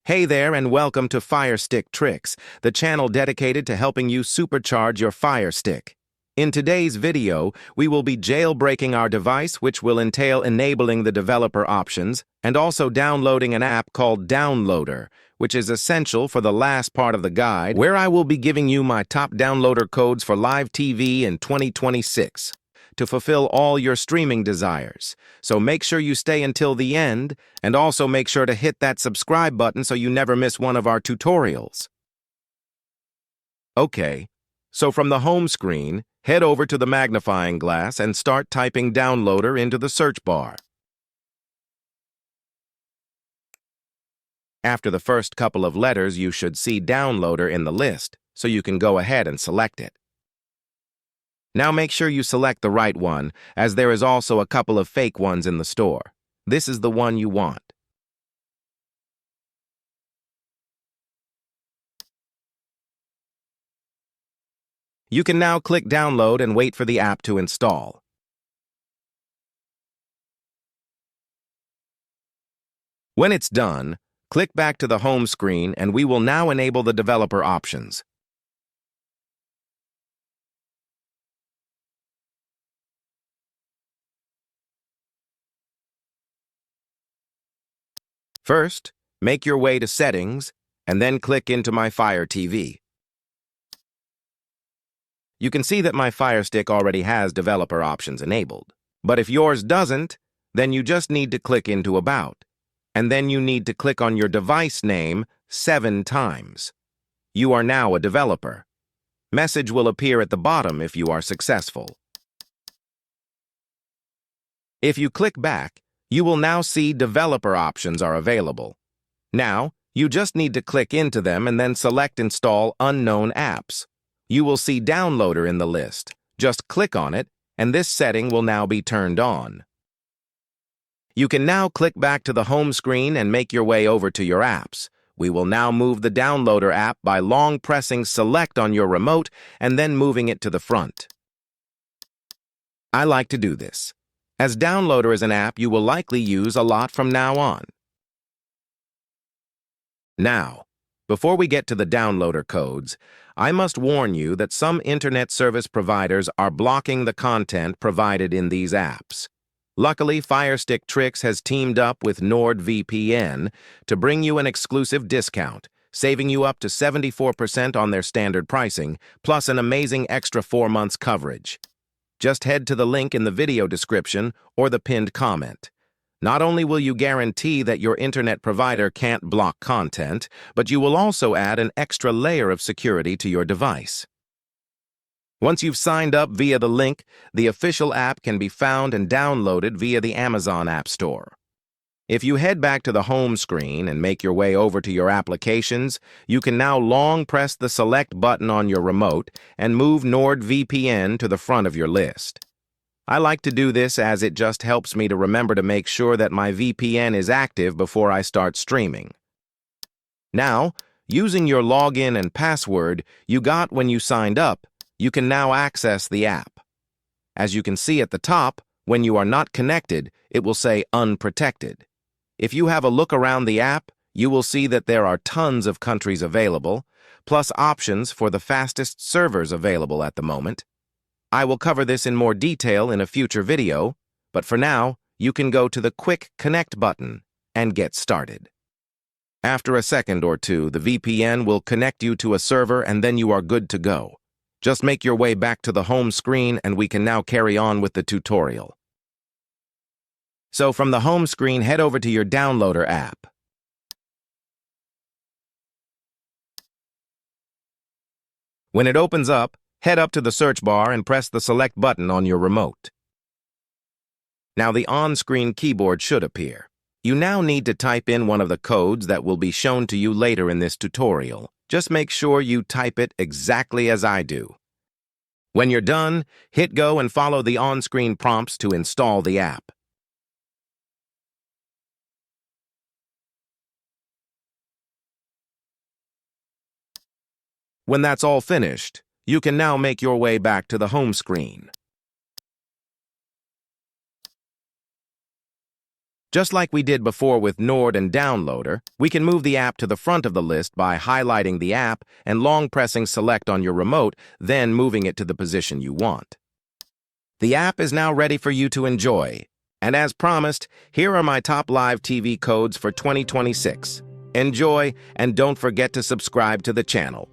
Hey there and welcome to Firestick Tricks, the channel dedicated to helping you supercharge your Firestick. In today's video, we will be jailbreaking our device, which will entail enabling the developer options and also downloading an app called Downloader, which is essential for the last part of the guide, where I will be giving you my top downloader codes for live TV in 2026 to fulfill all your streaming desires. So make sure you stay until the end, and also make sure to hit that subscribe button so you never miss one of our tutorials. Okay, so from the home screen, head over to the magnifying glass and start typing Downloader into the search bar. After the first couple of letters, you should see Downloader in the list, so you can go ahead and select it. Now make sure you select the right one, as there is also a couple of fake ones in the store. This is the one you want. You can now click Download and wait for the app to install. When it's done, click back to the home screen and we will now enable the developer options. First, make your way to Settings, and then click into My Fire TV. You can see that my Firestick already has developer options enabled. But if yours doesn't, then you just need to click into About, and then you need to click on your device name 7 times. You are now a developer. Message will appear at the bottom if you are successful. If you click back, you will now see developer options are available. Now, you just need to click into them and then select Install Unknown Apps. You will see Downloader in the list. Just click on it, and this setting will now be turned on. You can now click back to the home screen and make your way over to your apps. We will now move the Downloader app by long pressing Select on your remote and then moving it to the front. I like to do this, as Downloader is an app you will likely use a lot from now on. Now, before we get to the Downloader codes, I must warn you that some internet service providers are blocking the content provided in these apps. Luckily, Firestick Tricks has teamed up with NordVPN to bring you an exclusive discount, saving you up to 74% on their standard pricing, plus an amazing extra 4 months coverage. Just head to the link in the video description or the pinned comment. Not only will you guarantee that your internet provider can't block content, but you will also add an extra layer of security to your device. Once you've signed up via the link, the official app can be found and downloaded via the Amazon App Store. If you head back to the home screen and make your way over to your applications, you can now long press the select button on your remote and move NordVPN to the front of your list. I like to do this as it just helps me to remember to make sure that my VPN is active before I start streaming. Now, using your login and password you got when you signed up, you can now access the app. As you can see at the top, when you are not connected, it will say Unprotected. If you have a look around the app, you will see that there are tons of countries available, plus options for the fastest servers available at the moment. I will cover this in more detail in a future video, but for now, you can go to the Quick Connect button and get started. After a second or two, the VPN will connect you to a server and then you are good to go. Just make your way back to the home screen and we can now carry on with the tutorial. So from the home screen, head over to your Downloader app. When it opens up, head up to the search bar and press the select button on your remote. Now the on-screen keyboard should appear. You now need to type in one of the codes that will be shown to you later in this tutorial. Just make sure you type it exactly as I do. When you're done, hit go and follow the on-screen prompts to install the app. When that's all finished, you can now make your way back to the home screen. Just like we did before with Nord and Downloader, we can move the app to the front of the list by highlighting the app and long pressing Select on your remote, then moving it to the position you want. The app is now ready for you to enjoy. And as promised, here are my top live TV codes for 2026. Enjoy, and don't forget to subscribe to the channel.